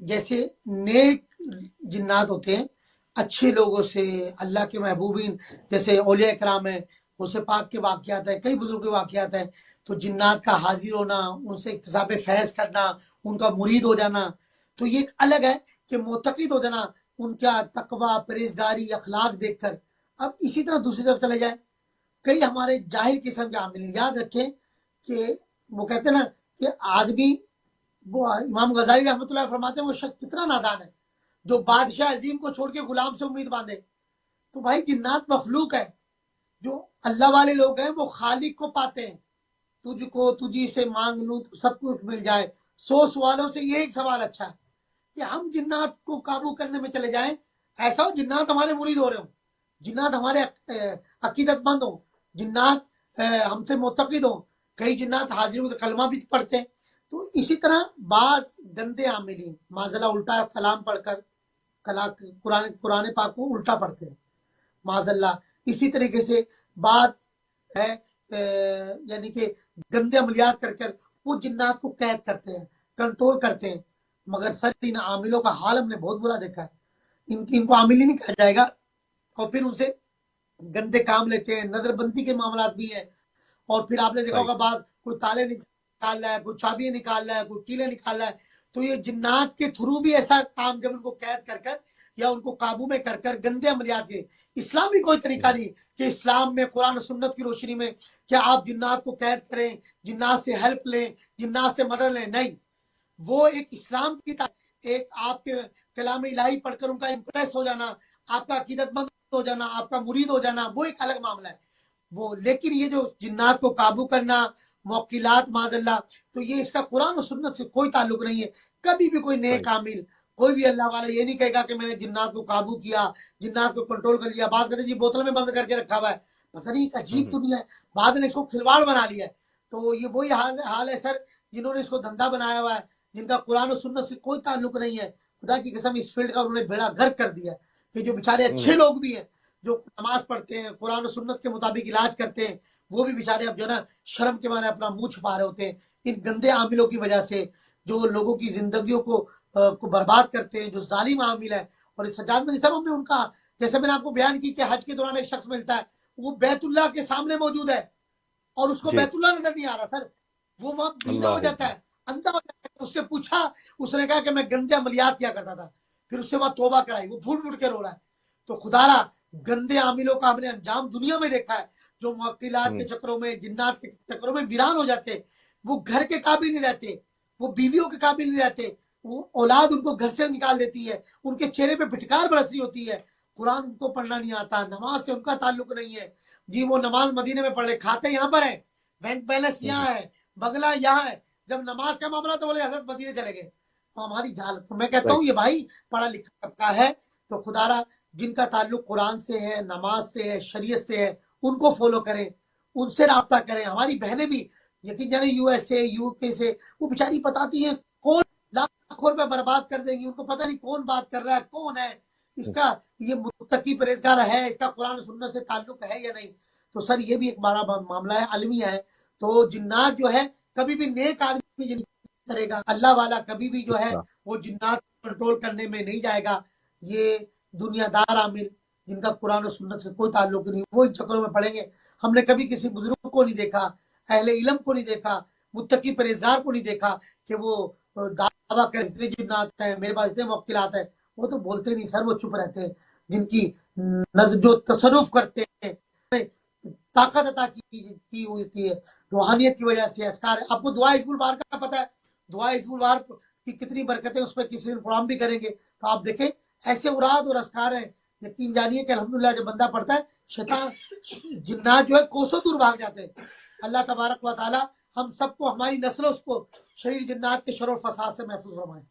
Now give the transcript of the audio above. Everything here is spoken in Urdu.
جیسے نیک جنات ہوتے ہیں اچھے لوگوں سے، اللہ کے محبوبین جیسے اولیاء اکرام ہیں، غوث پاک کے واقعات ہیں، کئی بزرگ کے واقعات ہیں، تو جنات کا حاضر ہونا، ان سے اکتساب فیض کرنا، ان کا مرید ہو جانا، تو یہ ایک الگ ہے کہ معتقد ہو جانا ان کا تقوی، پرہیزگاری، اخلاق دیکھ کر۔ اب اسی طرح دوسری طرف چلے جائیں، کئی ہمارے جاہل قسم کے عاملین، یاد رکھیں کہ وہ کہتے ہیں نا کہ آدمی، وہ امام غزالی رحمۃ اللہ فرماتے ہیں وہ شخص کتنا نادان ہے جو بادشاہ عظیم کو چھوڑ کے غلام سے امید باندھے۔ تو بھائی جنات مخلوق ہے، جو اللہ والے لوگ ہیں وہ خالق کو پاتے ہیں۔ تجھ کو تجھی سے مانگ لوں تو سب کچھ مل جائے، 100 سوالوں سے یہ ایک سوال اچھا ہے کہ ہم جنات کو قابو کرنے میں چلے جائیں، ایسا ہو جنات ہمارے مرید ہو رہے ہوں، جنات ہمارے عقیدت مند ہوں، جنات ہم سے معتقد ہوں، کئی جنات حاضر ہو تو کلمہ بھی پڑھتے ہیں۔ تو اسی طرح بعض گندے عاملین معذلہ الٹا کلام پڑھ کر قرآن پاک کو الٹا پڑھتے ہیں معاذ اللہ۔ اسی طریقے سے بعض ہے یعنی کہ گندے عملیات کر کر وہ جنات کو قید کرتے ہیں، کنٹرول کرتے ہیں، مگر سر ان عاملوں کا حال ہم نے بہت برا دیکھا ہے۔ ان کو عامل ہی نہیں کہا جائے گا، اور پھر ان سے گندے کام لیتے ہیں، نظر بندی کے معاملات بھی ہیں، اور پھر آپ نے دیکھا ہوگا بعد کوئی تالے نکال رہا ہے، کوئی چابیاں نکال رہا ہے، کوئی کیلے نکال رہا ہے، تو یہ جنات کے تھرو بھی ایسا کام جب ان کو قید کر کر یا ان کو قابو میں کر کر گندے عملیات کے، اسلام بھی کوئی طریقہ نہیں کہ اسلام میں قرآن و سنت کی روشنی میں کیا آپ جنات کو قید کریں، جنات سے ہیلپ لیں، جنات سے مدد لیں، نہیں۔ وہ ایک اسلام کی ایک آپ کے کلام الہی پڑھ کر ان کا امپریس ہو جانا، آپ کا عقیدت مند ہو جانا، آپ کا مرید ہو جانا، وہ ایک الگ معاملہ ہے وہ۔ لیکن یہ جو جنات کو قابو کرنا، موکلات معاذ اللہ، تو یہ اس کا قرآن و سنت سے کوئی تعلق نہیں ہے۔ کبھی بھی کوئی نیک عامل، کوئی بھی اللہ والا یہ نہیں کہے گا کہ میں نے جنات کو قابو کیا، جنات کو کنٹرول کر لیا۔ بات کرتے جی بوتل میں بند کر کے رکھا ہوا ہے، پتہ نہیں ایک عجیب دنیا ہے، بعد نے اس کو کھلواڑ بنا لیا ہے۔ تو یہ وہی حال ہے سر، جنہوں نے اس کو دھندا بنایا ہوا ہے، جن کا قرآن و سنت سے کوئی تعلق نہیں ہے، خدا کی قسم اس فیلڈ کا انہوں نے بیڑا غرق کر دیا ہے کہ جو بیچارے اچھے لوگ بھی ہیں، جو نماز پڑھتے ہیں، قرآن و سنت کے مطابق علاج کرتے ہیں، وہ بھی بیچارے اب جو ہے نا شرم کے مارے اپنا منہ چھپا رہے ہوتے ہیں ان گندے عاملوں کی وجہ سے، جو لوگوں کی زندگیوں کو برباد کرتے ہیں، جو ظالم عامل ہے۔ اور سجاد بن صاحب ہم نے ان کا، جیسے میں نے آپ کو بیان کی کہ حج کے دوران ایک شخص ملتا ہے، وہ بیت اللہ کے سامنے موجود ہے اور اس کو بیت اللہ نظر نہیں آ رہا سر، وہ وہاں بینا ہو جاتا ہے، اندھا ہو جاتا ہے۔ اس سے پوچھا، اس نے کہا کہ میں گندے عملیات کیا کرتا تھا، پھر اس سے بعد توبہ کرائی، وہ پھوٹ پھوٹ کے رو رہا ہے۔ تو خدا را گندے عاملوں کا ہم نے انجام دنیا میں دیکھا ہے، جو موکلات کے چکروں میں، جنات کے چکروں میں ویران ہو جاتے، وہ گھر کے قابل نہیں رہتے، وہ بیویوں کے قابل نہیں رہتے، وہ اولاد ان کو گھر سے نکال دیتی ہے، ان کے چہرے پہ پھٹکار برس رہی ہوتی ہے، قرآن ان کو پڑھنا نہیں آتا، نماز سے ان کا تعلق نہیں ہے جی، وہ نماز مدینے میں پڑھ لے، کھاتے یہاں پر ہیں، بینک بیلنس یہاں ہے، بگلا یہاں ہے، جب نماز کا معاملہ تو بولے حضرت مدینے چلے گئے۔ تو ہماری جال، میں کہتا ہوں یہ بھائی پڑھا لکھا طبقہ ہے، تو خدا را جن کا تعلق قرآن سے ہے، نماز سے ہے، شریعت سے ہے، ان کو فالو کریں، ان سے رابطہ کریں۔ ہماری بہنیں بھی یقین جانے یو ایس اے، یو کے سے، وہ بیچاری بتاتی ہیں کون لاکھوں روپے برباد کر دیں گی، ان کو پتہ نہیں کون بات کر رہا ہے، کون ہے اس کا، یہ متقی پرہیزگار ہے، اس کا قرآن سننے سے تعلق ہے یا نہیں۔ تو سر یہ بھی ایک بڑا معاملہ ہے، المیہ ہے۔ تو جنات جو ہے کبھی بھی نیک آدمی نہیں کرے گا، اللہ والا کبھی بھی جو ہے وہ جنات کنٹرول کرنے میں نہیں جائے گا۔ یہ دنیا دار عامل جن کا قرآن و سنت سے کوئی تعلق نہیں، وہ ان چکروں میں پڑیں گے۔ ہم نے کبھی کسی بزرگ کو نہیں دیکھا، اہل علم کو نہیں دیکھا، متقی پرہیزگار کو نہیں دیکھا کہ وہ دعویٰ کرے اتنے جنات ہیں، میرے پاس اتنے موکلات ہیں۔ وہ تو بولتے نہیں سر، وہ چپ رہتے ہیں۔ جن کی نظر جو تصرف کرتے ہیں، طاقت عطا کی ہوتی ہے روحانیت کی وجہ سے، اسکار ہے۔ آپ کو دعا حزب البار کا پتہ ہے، دعا حزب البار کی کتنی برکتیں، اس پہ کسی دن پروگرام بھی کریں گے، تو آپ دیکھیں ایسے اوراد اور اسکار ہیں، یقین جانیے کہ الحمدللہ جب بندہ پڑھتا ہے شیطان جنات جو ہے کوسوں دور بھاگ جاتے ہیں۔ اللہ تبارک و تعالی ہم سب کو، ہماری نسلوں کو شریر جنات کے شر و فساد سے محفوظ فرمائے۔